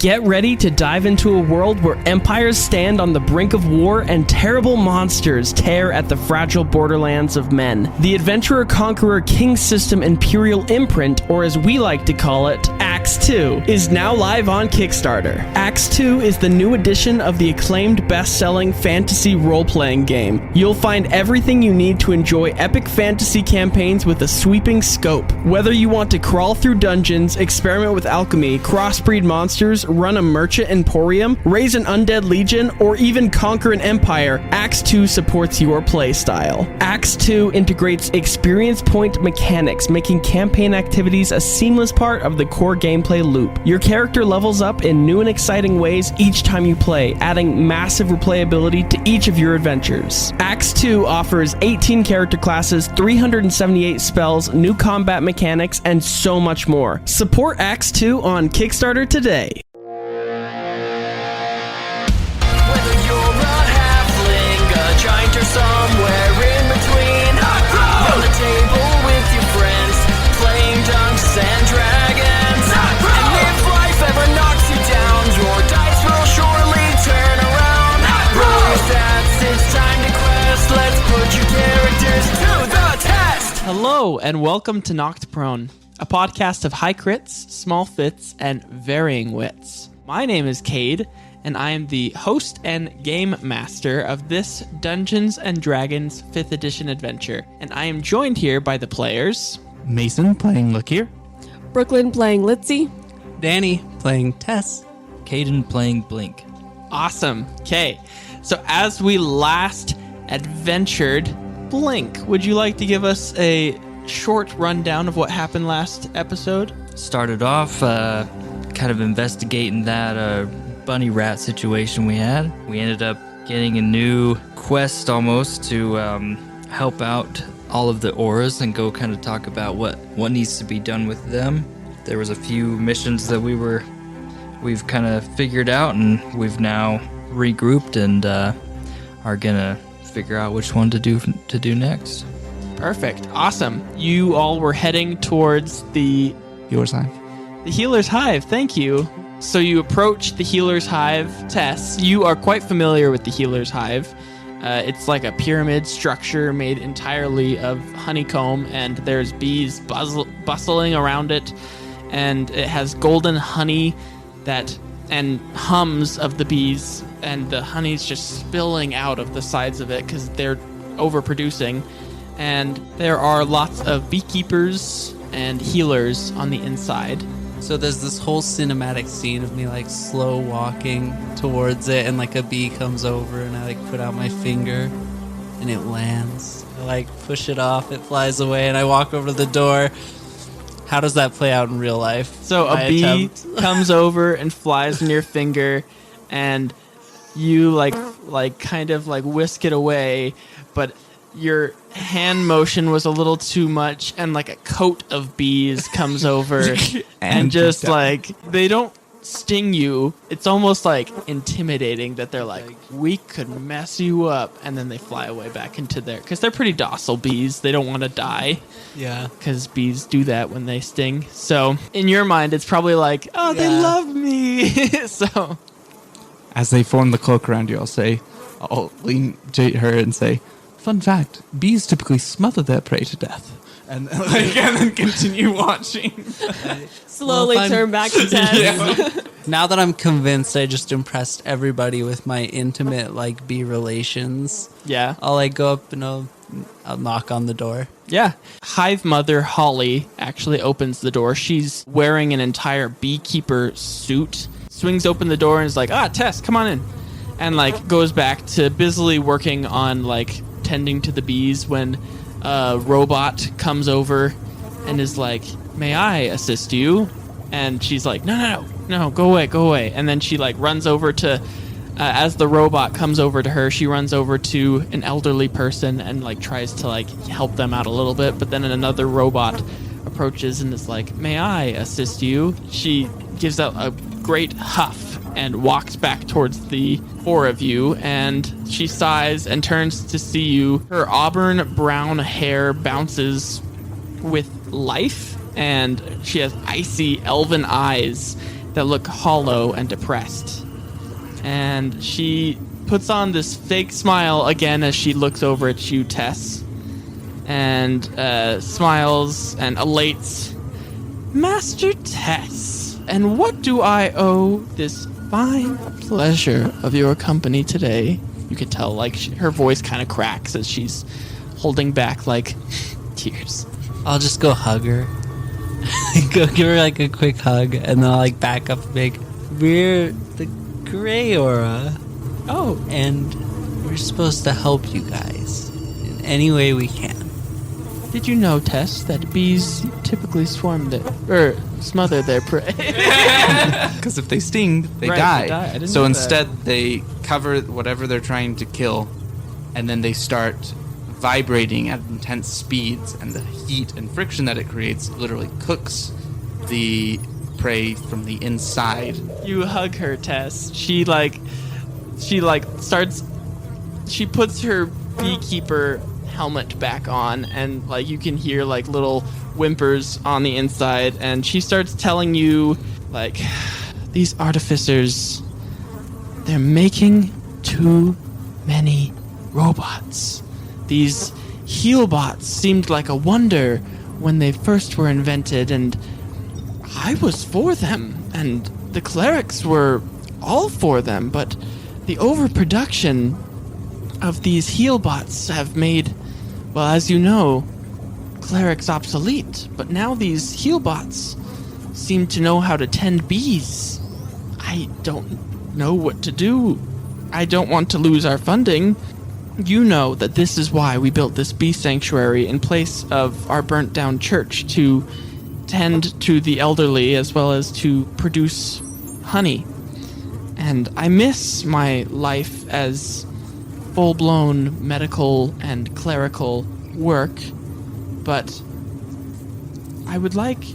Get ready to dive into a world where empires stand on the brink of war and terrible monsters tear at the fragile borderlands of men. The Adventurer-Conqueror King System Imperial Imprint, or as we like to call it, Acts 2, is now live on Kickstarter. Acts 2 is the new edition of the acclaimed best-selling fantasy role-playing game. You'll find everything you need to enjoy epic fantasy campaigns with a sweeping scope. Whether you want to crawl through dungeons, experiment with alchemy, crossbreed monsters, run a merchant emporium, raise an undead legion, or even conquer an empire, Acts 2 supports your playstyle. Acts 2 integrates experience point mechanics, making campaign activities a seamless part of the core gameplay loop. Your character levels up in new and exciting ways each time you play, adding massive replayability to each of your adventures. Acts 2 offers 18 character classes, 378 spells, new combat mechanics, and so much more. Support Acts 2 on Kickstarter today. Giant or somewhere in between. Round the table with your friends, playing Dungeons and Dragons. And if life ever knocks you down, your dice will surely turn around. Roll your stats, it's time to quest. Let's put your characters to the test. Hello and welcome to Knocked Prone, a podcast of high crits, small fits, and varying wits. My name is Cade, and I am the host and game master of this Dungeons & Dragons 5th edition adventure. And I am joined here by the players... Mason playing Lakir, Brooklyn playing Litzy, Danny playing Tess, Caden playing Blink. Awesome. Okay, so as we last adventured, Blink, would you like to give us a short rundown of what happened last episode? Started off kind of investigating that... bunny rat situation we had. We ended up getting a new quest almost to help out all of the auras and go kind of talk about what needs to be done with them. There was a few missions that we've kind of figured out, and we've now regrouped and are gonna figure out which one to do next. Perfect. Awesome. You all were heading towards the Healer's Hive. The Healer's Hive. Thank you. So you approach the Healer's Hive. Tess, you are quite familiar with the Healer's Hive. It's like a pyramid structure made entirely of honeycomb, and there's bees bustling around it, and it has golden honey and hums of the bees, and the honey's just spilling out of the sides of it because they're overproducing. And there are lots of beekeepers and healers on the inside. So there's this whole cinematic scene of me like slow walking towards it, and like a bee comes over and I like put out my finger and it lands. I like push it off, it flies away, and I walk over to the door. How does that play out in real life? So a bee comes over and flies in your finger, and you like kind of like whisk it away, but your hand motion was a little too much, and like a coat of bees comes over and just like, they don't sting you. It's almost like intimidating that they're like, we could mess you up, and then they fly away back into there because they're pretty docile bees. They don't want to die. Yeah, because bees do that when they sting. So in your mind, it's probably like, oh, they love me. So as they form the cloak around you, I'll lean to her and say, fun fact, bees typically smother their prey to death. And then continue watching. slowly turn back to Tess. Now that I'm convinced I just impressed everybody with my intimate like bee relations, I'll like go up and I'll knock on the door. Yeah. Hive Mother Holly actually opens the door. She's wearing an entire beekeeper suit, swings open the door and is like, Tess, come on in. And like goes back to busily working on like tending to the bees when a robot comes over and is like, may I assist you? And she's like, no, go away. And then she like runs over to, as the robot comes over to her, she runs over to an elderly person and like tries to like help them out a little bit. But then another robot approaches and is like, may I assist you? She gives out a great huff and walks back towards the four of you, and she sighs and turns to see you. Her auburn brown hair bounces with life, and she has icy elven eyes, that look hollow and depressed. And she puts on this fake smile again as she looks over at you, Tess, and smiles and elates. Master Tess, and what do I owe this fine pleasure of your company today? You can tell, like, her voice kind of cracks as she's holding back, like, tears. I'll just go hug her. Go give her like a quick hug, and then I'll like back up and make, we're the Gray Aura. Oh. And we're supposed to help you guys in any way we can. Did you know, Tess, that bees typically smother their prey? Because if they sting, they Right, die. they die. I didn't So know instead, they cover whatever they're trying to kill, and then they start vibrating at intense speeds, and the heat and friction that it creates literally cooks the prey from the inside. You hug her, Tess. She puts her beekeeper helmet back on, and like you can hear like little whimpers on the inside, and she starts telling you like, these artificers, they're making too many robots. These heal bots seemed like a wonder when they first were invented, and I was for them, and the clerics were all for them, but the overproduction of these heal bots have made, well, as you know, clerics obsolete. But now these heal bots seem to know how to tend bees. I don't know what to do. I don't want to lose our funding. You know that this is why we built this bee sanctuary in place of our burnt down church, to tend to the elderly as well as to produce honey. And I miss my life as full-blown medical and clerical work, but I would like,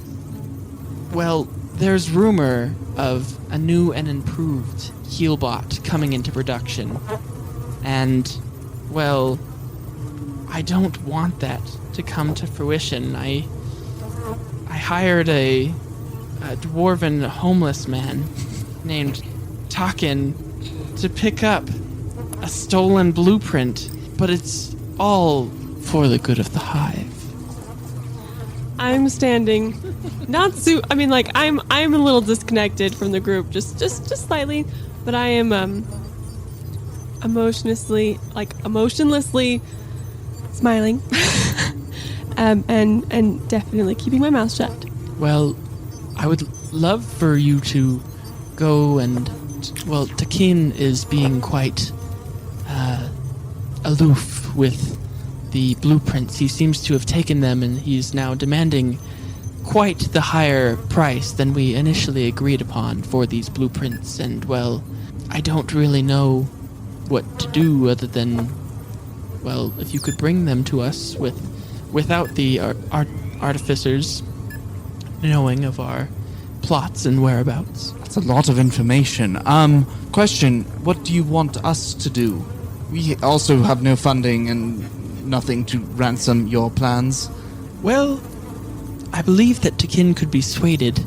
well, there's rumor of a new and improved healbot coming into production, and, well, I don't want that to come to fruition. I hired a dwarven homeless man named Takkin to pick up a stolen blueprint, but it's all for the good of the Hive. I'm standing, not I'm a little disconnected from the group, just slightly, but I am emotionlessly smiling, and definitely keeping my mouth shut. Well, I would love for you to go and, well, Takkin is being quite aloof with the blueprints. He seems to have taken them, and he's now demanding quite the higher price than we initially agreed upon for these blueprints. And, well, I don't really know what to do other than, well, if you could bring them to us without the artificers knowing of our plots and whereabouts. That's a lot of information. Question, what do you want us to do? We also have no funding and nothing to ransom your plans. Well, I believe that Takkin could be swayed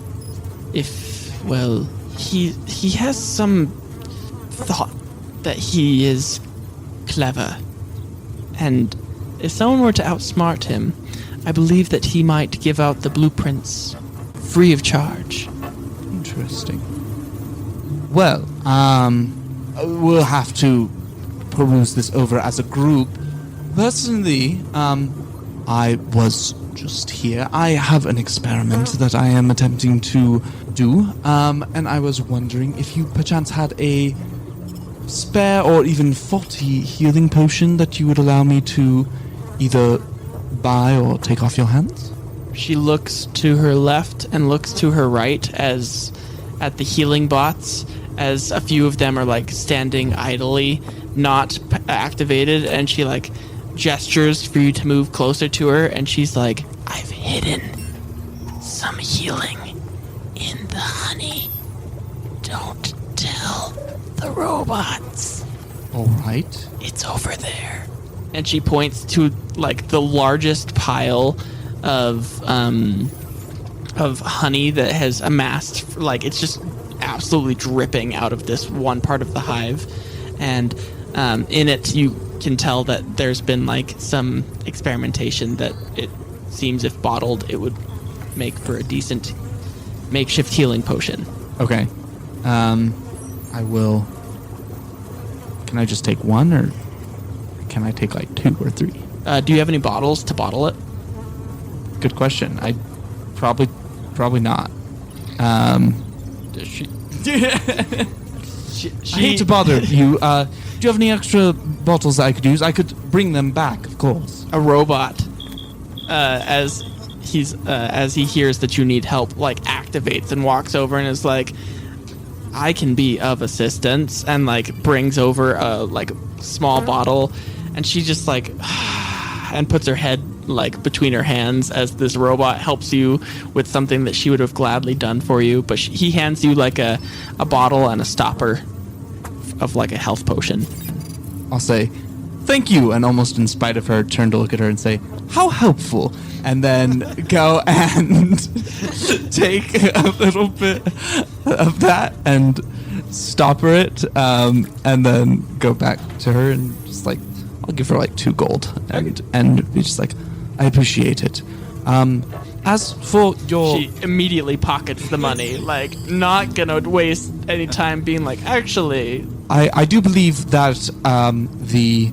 if, well, he has some thought that he is clever. And if someone were to outsmart him, I believe that he might give out the blueprints free of charge. Interesting. Well, we'll have to peruse this over as a group. Personally, I was just here. I have an experiment that I am attempting to do, and I was wondering if you perchance had a spare or even faulty healing potion that you would allow me to either buy or take off your hands? She looks to her left and looks to her right as at the healing bots, as a few of them are like standing idly, not activated, and she like gestures for you to move closer to her, and she's like, I've hidden some healing in the honey. Don't tell the robots. All right. It's over there. And she points to like the largest pile of honey that has amassed. Like it's just absolutely dripping out of this one part of the hive. And in it, you can tell that there's been like some experimentation that it seems if bottled, it would make for a decent makeshift healing potion. Okay. I will. Can I just take one, or can I take like 2 or 3? Do you have any bottles to bottle it? Good question. I probably not. Does she? I hate to bother you. Do you have any extra bottles that I could use? I could bring them back, of course. A robot, as he hears that you need help, like activates and walks over and is like, I can be of assistance, and like brings over a like small bottle, and she just like and puts her head like between her hands as this robot helps you with something that she would have gladly done for you, but he hands you like a bottle and a stopper of like a health potion. I'll say, thank you, and almost in spite of her, turn to look at her and say, how helpful, and then go and take a little bit of that and stopper it, and then go back to her and just like, I'll give her like 2 gold and be just like, I appreciate it. As for your... She immediately pockets the money, like not gonna waste any time being like, actually... I do believe that the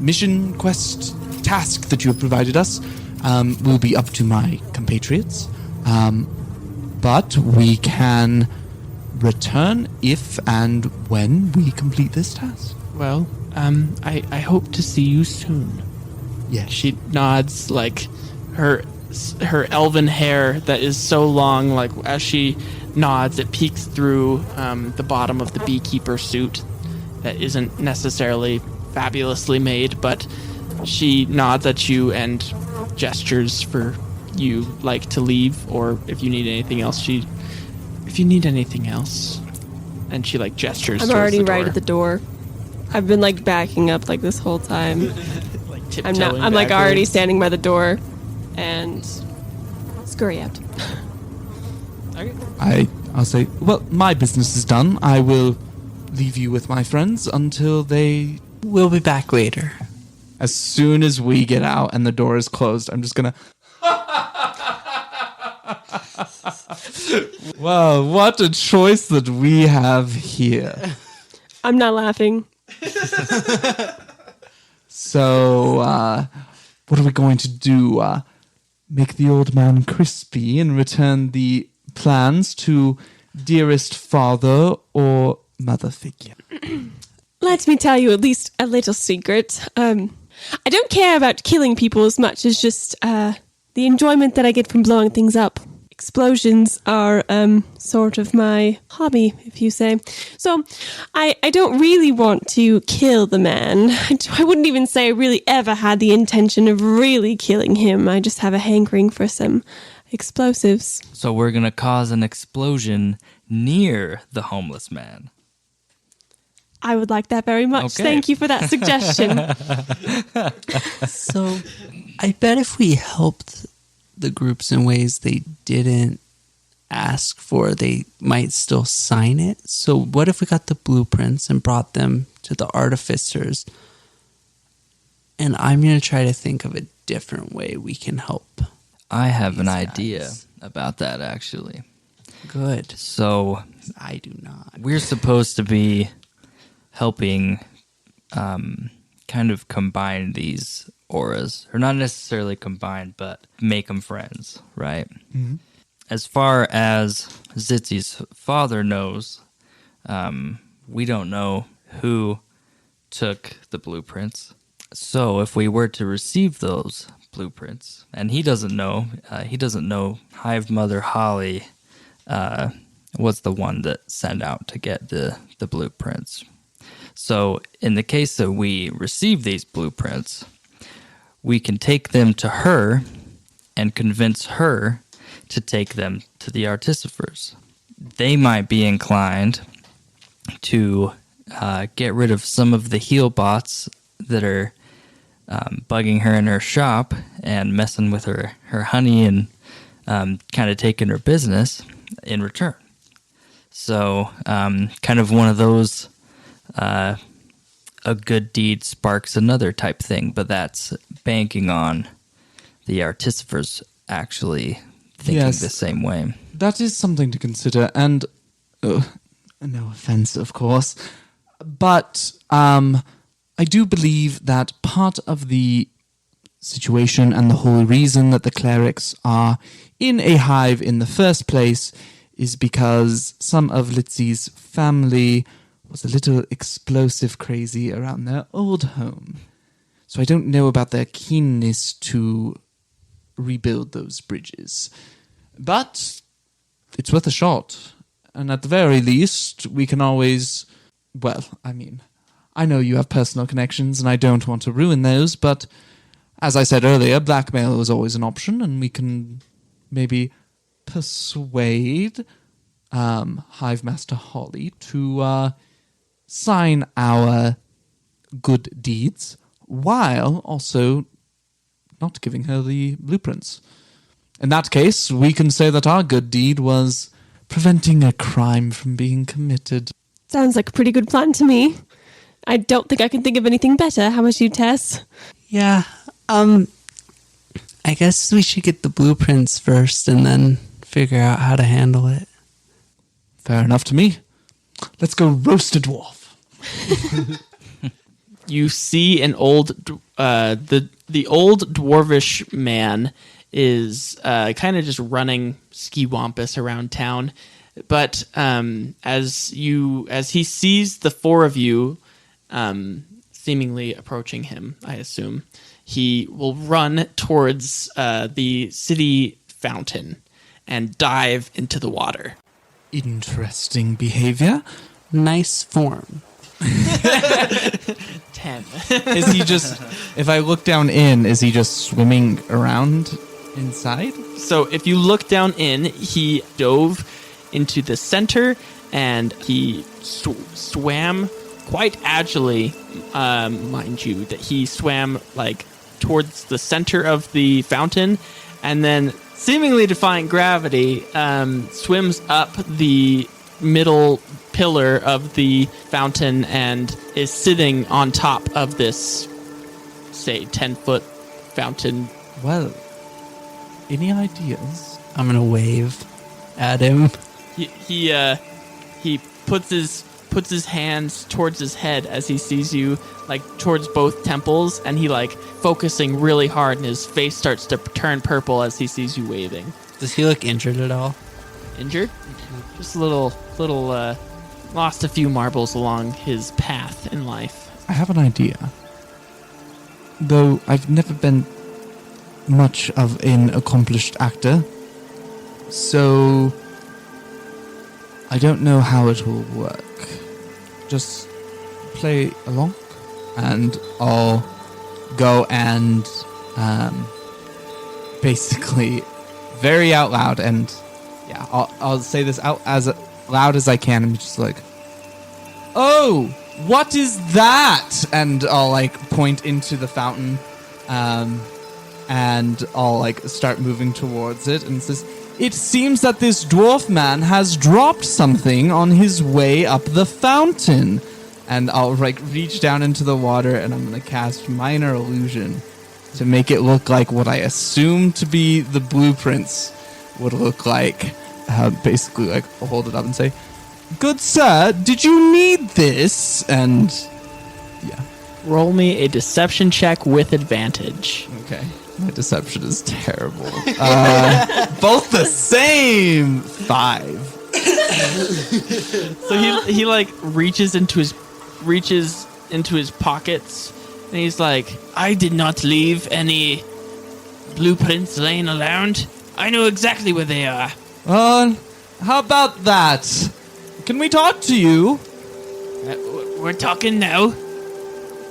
mission quest task that you have provided us will be up to my compatriots. But we can return if and when we complete this task. Well, I hope to see you soon. Yes. She nods, like her elven hair that is so long, like as she nods, it peeks through the bottom of the beekeeper suit that isn't necessarily fabulously made, but she nods at you and gestures for you like to leave, or if you need anything else, if you need anything else, and she like gestures. I'm towards already the door. right at the door. I've been like backing up like this whole time. Like I'm tiptoeing like already backwards. standing by the door and scurry out. Okay. I'll say, well, my business is done. I will leave you with my friends until they... We'll be back later. As soon as we get out and the door is closed, I'm just gonna... Wow, what a choice that we have here. I'm not laughing. So, what are we going to do? Make the old man crispy and return the plans to dearest father or mother figure? Let me tell you at least a little secret. I don't care about killing people as much as just the enjoyment that I get from blowing things up. Explosions are sort of my hobby, if you say. So I don't really want to kill the man. I wouldn't even say I really ever had the intention of really killing him. I just have a hankering for some explosives. So we're going to cause an explosion near the homeless man. I would like that very much. Okay. Thank you for that suggestion. So, I bet if we helped the groups in ways they didn't ask for, they might still sign it. So, what if we got the blueprints and brought them to the artificers? And I'm going to try to think of a different way we can help. I have an These idea guys. about that, actually. Good. So I do not. we're supposed to be helping kind of combine these auras, or not necessarily combine, but make them friends, right? Mm-hmm. As far as Zitzi's father knows, we don't know who took the blueprints. So if we were to receive those blueprints, and he doesn't know Hive Mother Holly was the one that sent out to get the blueprints. So in the case that we receive these blueprints, we can take them to her and convince her to take them to the Artificers. They might be inclined to get rid of some of the heal bots that are bugging her in her shop and messing with her honey and kind of taking her business in return. So, kind of one of those, a good deed sparks another type thing, but that's banking on the artificers actually thinking Yes. the same way. That is something to consider, and no offense, of course, but I do believe that part of the situation and the whole reason that the clerics are in a hive in the first place is because some of Litzy's family was a little explosive crazy around their old home. So I don't know about their keenness to rebuild those bridges. But it's worth a shot. And at the very least, we can always... Well, I mean, I know you have personal connections, and I don't want to ruin those, but as I said earlier, blackmail is always an option, and we can maybe persuade Hive Master Holly to sign our good deeds while also not giving her the blueprints. In that case, we can say that our good deed was preventing a crime from being committed. Sounds like a pretty good plan to me. I don't think I can think of anything better. How about you, Tess? Yeah, I guess we should get the blueprints first and then figure out how to handle it. Fair enough to me. Let's go roast a dwarf. You see an old, the old dwarvish man is kind of just running ski-wampus around town. But as he sees the four of you seemingly approaching him, I assume, he will run towards the city fountain and dive into the water. Interesting behavior. Nice form. 10. Is he just, if I look down in, is he just swimming around inside? So if you look down in, he dove into the center and he swam quite agilely, mind you, that he swam like towards the center of the fountain and then seemingly defying gravity, swims up the middle pillar of the fountain and is sitting on top of this, say, 10-foot fountain. Well, any ideas? I'm gonna wave at him. He puts his hands towards his head as he sees you, like towards both temples, and he like focusing really hard, and his face starts to turn purple as he sees you waving. Does he look injured at all? Injured? Just a little lost a few marbles along his path in life. I have an idea. Though I've never been much of an accomplished actor, so I don't know how it will work. Just play along, and I'll go and basically very out loud, and yeah, I'll say this out as loud as I can. I'm just like, "Oh, what is that?" And I'll like point into the fountain, and I'll like start moving towards it, and it says, "It seems that this dwarf man has dropped something on his way up the fountain." And I'll like reach down into the water, and I'm gonna cast Minor Illusion to make it look like what I assume to be the blueprints would look like. Basically, like I'll hold it up and say, "Good sir, did you need this?" And yeah, Roll me a deception check with advantage. okay. My deception is terrible. Both the same. 5. So he like reaches into his pockets, and he's like, "I did not leave any blueprints laying around. I know exactly where they are." How about that? Can we talk to you? We're talking now.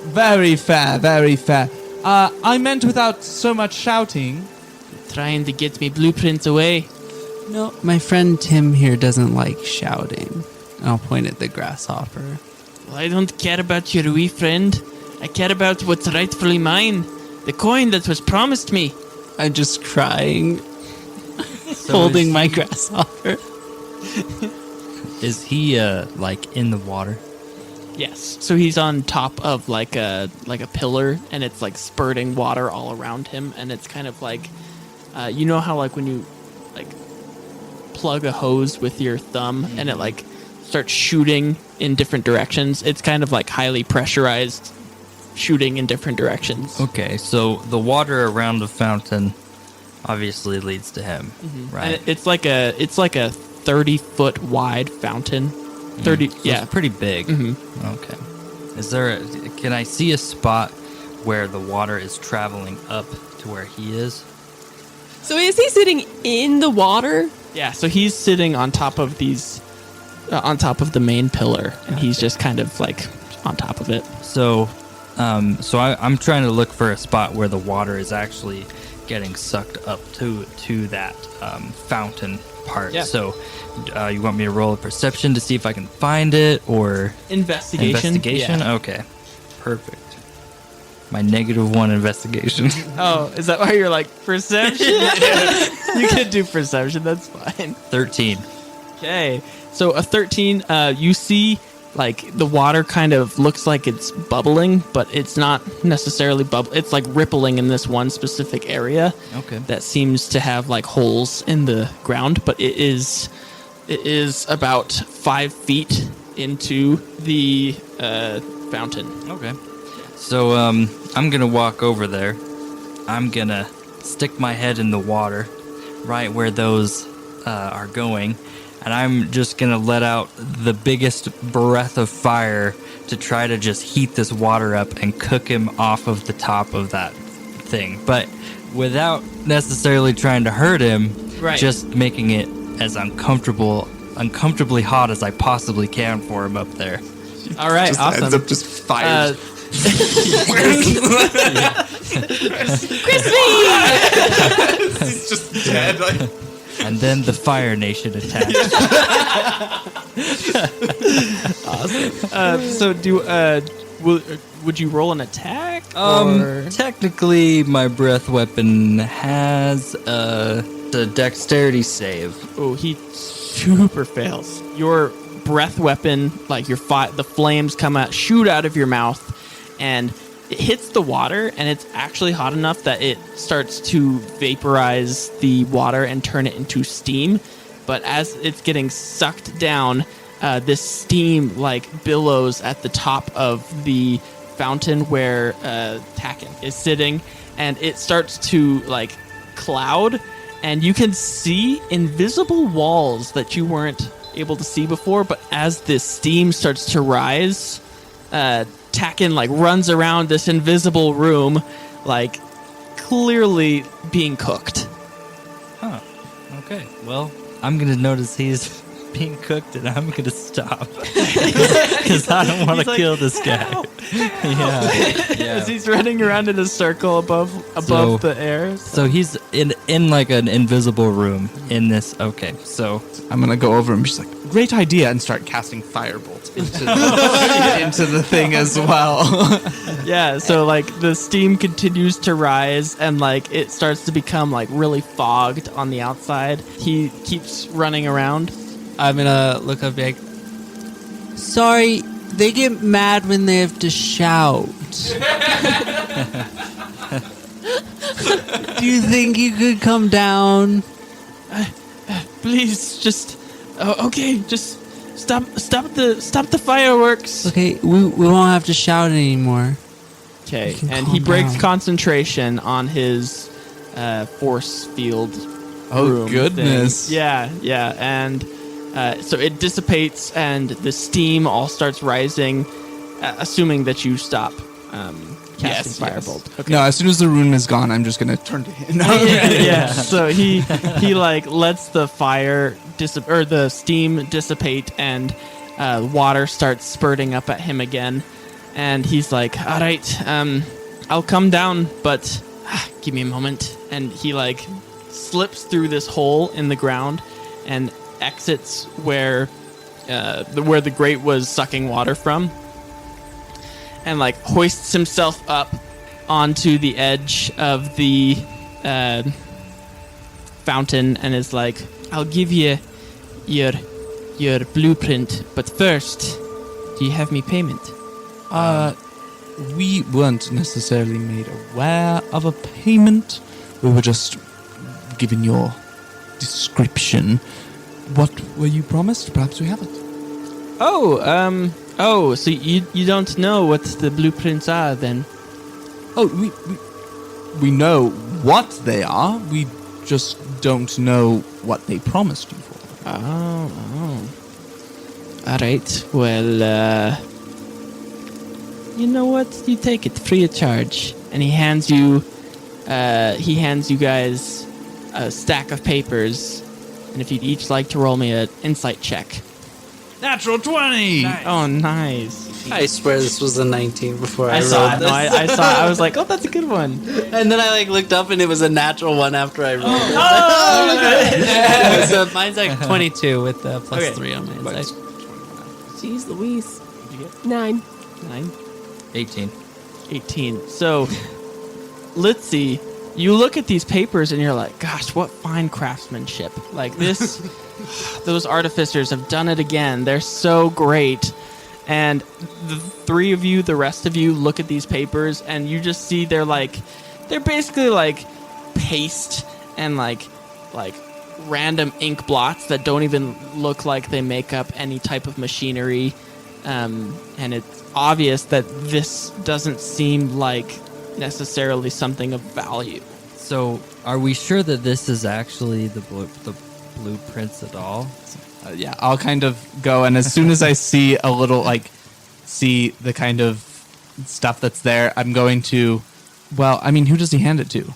Very fair, very fair. I meant without so much shouting. Trying to get me blueprints away. No, my friend Tim here doesn't like shouting. I'll point at the grasshopper. Well, I don't care about your wee friend. I care about what's rightfully mine. The coin that was promised me. I'm just crying, holding my grasshopper. Is he like in the water? Yes. So he's on top of like a pillar, and it's like spurting water all around him, and it's kind of like, you know how like when you like plug a hose with your thumb and it like starts shooting in different directions. It's kind of like highly pressurized shooting in different directions. Okay, so the water around the fountain obviously leads to him, right? And it's like a 30-foot wide fountain. 30, So yeah. it's pretty big. Okay. Can I see a spot where the water is traveling up to where he is? So is he sitting in the water? Yeah, so he's sitting on top of these, on top of the main pillar, and he's just kind of like on top of it. So, I'm trying to look for a spot where the water is actually getting sucked up to that fountain part. Yeah. So, you want me to roll a perception to see if I can find it, or Investigation. investigation? Yeah. Okay, perfect. My -1 investigation. Oh, is that why you're like perception? You can do perception. That's fine. 13. Okay, so a 13. You see, like the water kind of looks like it's bubbling, but it's not necessarily bubble. It's like rippling in this one specific area. Okay. That seems to have like holes in the ground, but it is about 5 feet into the fountain. Okay. So, I'm gonna walk over there. I'm gonna stick my head in the water, right where those are going, and I'm just gonna let out the biggest breath of fire to try to just heat this water up and cook him off of the top of that thing, but without necessarily trying to hurt him. Right. Just making it as uncomfortably hot as I possibly can for him up there. All right, Just awesome. ends up just fired. He's just dead. Like. And then the Fire Nation attacked. So would you roll an attack? or? Technically, my breath weapon has a dexterity save. Oh, he super fails. Your breath weapon, like the flames shoot out of your mouth, and it hits the water, and it's actually hot enough that it starts to vaporize the water and turn it into steam. But as it's getting sucked down, this steam like billows at the top of the fountain where Takkin is sitting, and it starts to like cloud, and you can see invisible walls that you weren't able to see before. But as this steam starts to rise, Takkin like runs around this invisible room, like clearly being cooked. Huh. Okay. Well, I'm gonna notice he's being cooked, and I'm gonna stop because I don't want to like, kill this guy. As he's running around in a circle above So- the air. So he's in like an invisible room in this. Okay. So I'm gonna go over and be just like, great idea, and start casting firebolt into the thing as well. Yeah, so like the steam continues to rise, and like it starts to become like really fogged on the outside. He keeps running around. I'm gonna look up like, sorry, they get mad when they have to shout. Do you think you could come down? Please, just okay, just stop the fireworks. Okay, we won't have to shout anymore. Okay, can and he calm breaks down. concentration on his force field. Oh, room goodness. thing. Yeah, and so it dissipates, and the steam all starts rising, assuming that you stop casting firebolt. Okay. No, as soon as the rune is gone, I'm just gonna turn to him. Yeah. So he like lets the fire the steam dissipate, and water starts spurting up at him again, and he's like, "All right, I'll come down, but give me a moment." And he like slips through this hole in the ground and exits where the grate was sucking water from, and like hoists himself up onto the edge of the fountain, and is like, "I'll give you your your blueprint. But first, do you have me payment? We weren't necessarily made aware of a payment. We were just given your description. What were you promised? Perhaps we haven't. So you don't know what the blueprints are then? Oh, we know what they are. We just don't know what they promised you for. Oh. All right. Well, you know what? You take it free of charge. And he hands you guys a stack of papers. And if you'd each like to roll me an insight check. Natural 20! Nice. Oh, nice. I swear this was a 19 before I rolled saw it. this. No, I saw it. I was like, oh, that's a good one. And then I looked up and it was a natural one after I rolled it. So mine's 22 with plus Okay. 3 on my insight. Jeez Louise. What'd you get? 9. 9? 18. 18. So, let's see. You look at these papers and you're like, gosh, what fine craftsmanship. Like this, those artificers have done it again. They're so great. And the three of you, the rest of you, look at these papers and you just see they're basically like paste and like random ink blots that don't even look like they make up any type of machinery. And it's obvious that this doesn't seem like necessarily something of value. So, are we sure that this is actually the blueprints at all? Yeah, I'll kind of go, and as soon as I see a little, see the kind of stuff that's there, I'm going to, well, I mean, who does he hand it to?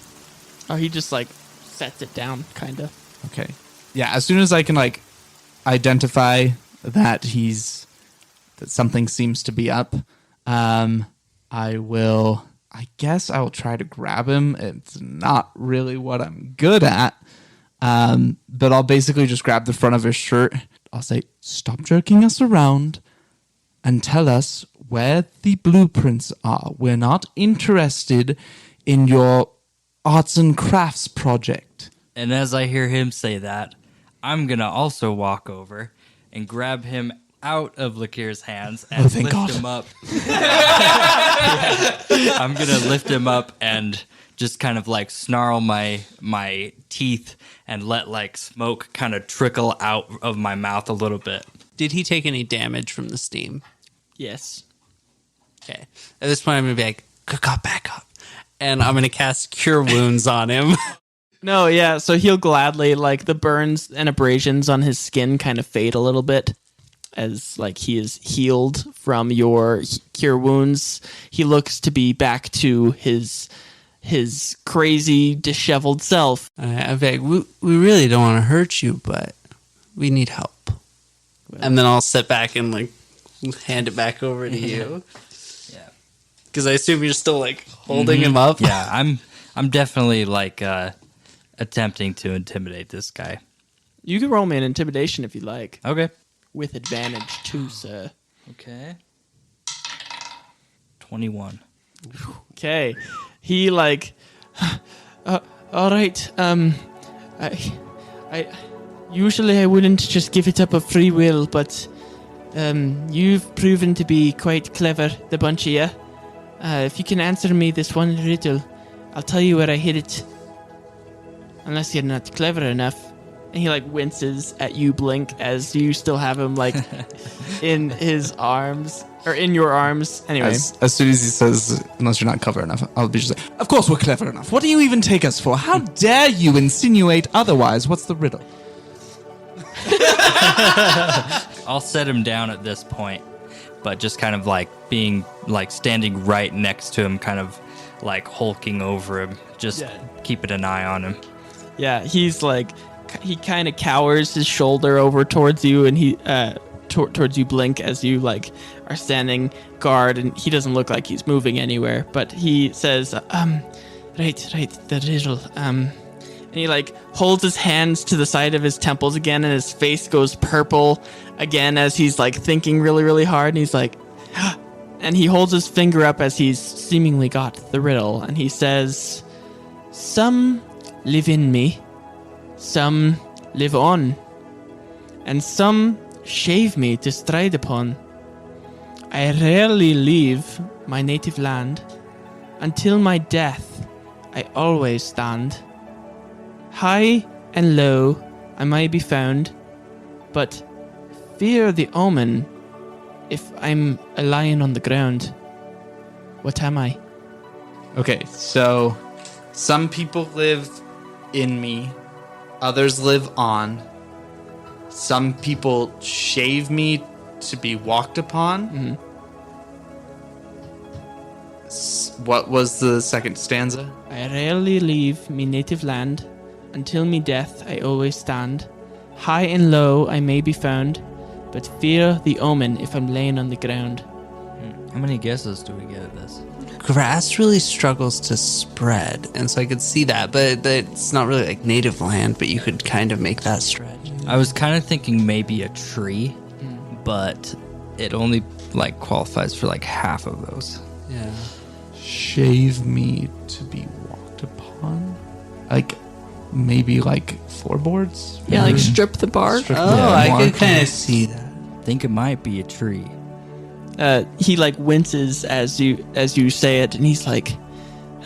Oh, he just sets it down, kind of. Okay. Yeah, as soon as I can, identify that that something seems to be up, I guess I will try to grab him. It's not really what I'm good at. But I'll basically just grab the front of his shirt. I'll say, stop jerking us around and tell us where the blueprints are. We're not interested in your arts and crafts project. And as I hear him say that, I'm going to also walk over and grab him out of Lakir's hands and thank God. him up. I'm going to lift him up and just kind of snarl my teeth and let smoke kind of trickle out of my mouth a little bit. Did he take any damage from the steam? Yes. Okay. At this point, I'm going to be like, good God, back up. And I'm going to cast Cure Wounds on him. No, yeah, so he'll gladly, the burns and abrasions on his skin kind of fade a little bit as, he is healed from your cure wounds. He looks to be back to his crazy, disheveled self. I'm like, we really don't want to hurt you, but we need help. And then I'll sit back and, hand it back over to you. Yeah. Because I assume you're still, holding him up. Yeah, I'm definitely attempting to intimidate this guy. You can roll me an intimidation if you like. Okay. With advantage too, sir. Okay. 21. Okay. He all right. I usually I wouldn't just give it up of free will, but you've proven to be quite clever, the bunch of you. If you can answer me this one riddle, I'll tell you where I hid it. Unless you're not clever enough. And he winces at you, Blink, as you still have him in his arms or in your arms. Anyway, as soon as he says, unless you're not clever enough, I'll be just like, of course we're clever enough. What do you even take us for? How dare you insinuate otherwise? What's the riddle? I'll set him down at this point, but just kind of being standing right next to him, kind of hulking over him, just keeping an eye on him. Yeah, he's he kind of cowers his shoulder over towards you, and he towards you, Blink, as you are standing guard, and he doesn't look like he's moving anywhere. But he says, right, the riddle. And he holds his hands to the side of his temples again, and his face goes purple again as he's thinking really, really hard, and he's and he holds his finger up as he's seemingly got the riddle, and he says, some live in me, some live on, and some shave me to stride upon. I rarely leave my native land. Until my death, I always stand. High and low I may be found, but fear the omen if I'm a lion on the ground. What am I? Okay, so some people live in me, others live on. Some people shave me to be walked upon. Mm-hmm. What was the second stanza? I rarely leave me native land. Until me death I always stand. High and low I may be found, but fear the omen if I'm laying on the ground. How many guesses do we get at this? Grass really struggles to spread, and so I could see that, but it's not really like native land, but you could kind of make that stretch. I was kind of thinking maybe a tree, but it only like qualifies for like half of those. Yeah. Shave me to be walked upon? Like, maybe like floorboards? Yeah, like strip the bark. Oh, I could kind of see that. I think it might be a tree. He like winces as you say it, and he's like,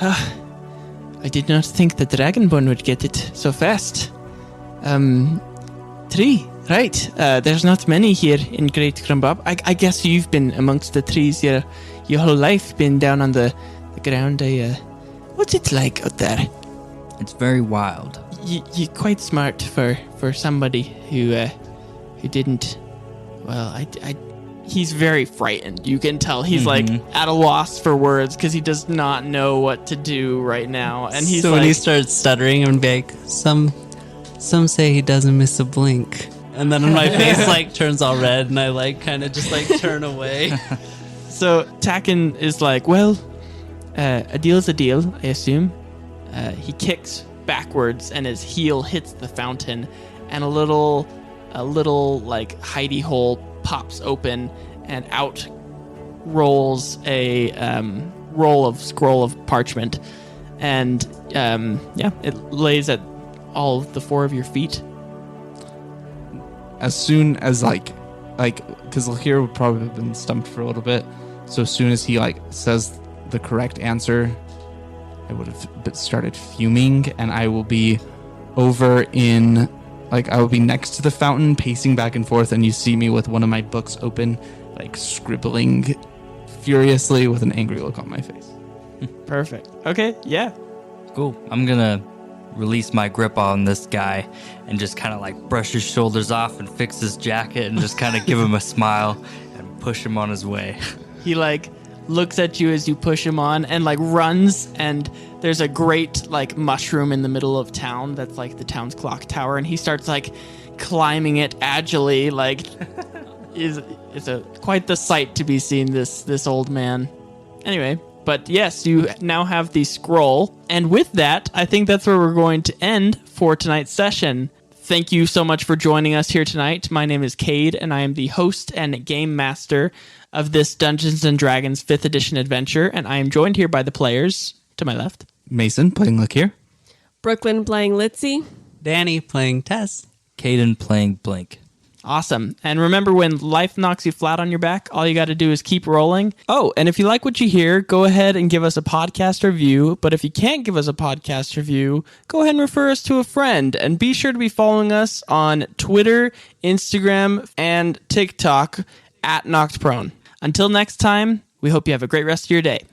I did not think the Dragonborn would get it so fast. Tree, right. There's not many here in Great Grumbab. I guess you've been amongst the trees your whole life, been down on the ground. What's it like out there? It's very wild. You're quite smart for somebody who didn't. Well, he's very frightened. You can tell he's like at a loss for words because he does not know what to do right now. And he's so like, when he starts stuttering, I'm be like, some say he doesn't miss a blink. And then my face like turns all red, and I like kind of just like turn away. So Takkin is like, well, a deal's a deal, I assume. He kicks backwards, and his heel hits the fountain, and a little like hidey hole pops open, and out rolls a scroll of parchment, and it lays at all of the four of your feet. As soon as like because Lahir would probably have been stumped for a little bit, so as soon as he like says the correct answer, I would have started fuming, and I will be over in I will be next to the fountain, pacing back and forth, and you see me with one of my books open, like scribbling furiously with an angry look on my face. Perfect. Okay, yeah. Cool. I'm gonna release my grip on this guy and just kind of like brush his shoulders off and fix his jacket and just kind of give him a smile and push him on his way. He like looks at you as you push him on and like runs, and there's a great like mushroom in the middle of town that's like the town's clock tower, and he starts like climbing it agilely. Like it's quite the sight to be seen, this old man. Anyway, but yes, you now have the scroll, and with that I think that's where we're going to end for tonight's session. Thank you so much for joining us here tonight. My name is Cade, and I am the host and game master of this Dungeons & Dragons 5th edition adventure, and I am joined here by the players to my left. Mason playing Lahir. Brooklyn playing Litzy. Danny playing Tess. Caden playing Blink. Awesome. And remember, when life knocks you flat on your back, all you got to do is keep rolling. Oh, and if you like what you hear, go ahead and give us a podcast review. But if you can't give us a podcast review, go ahead and refer us to a friend. And be sure to be following us on Twitter, Instagram, and TikTok @KnockedProne. Until next time, we hope you have a great rest of your day.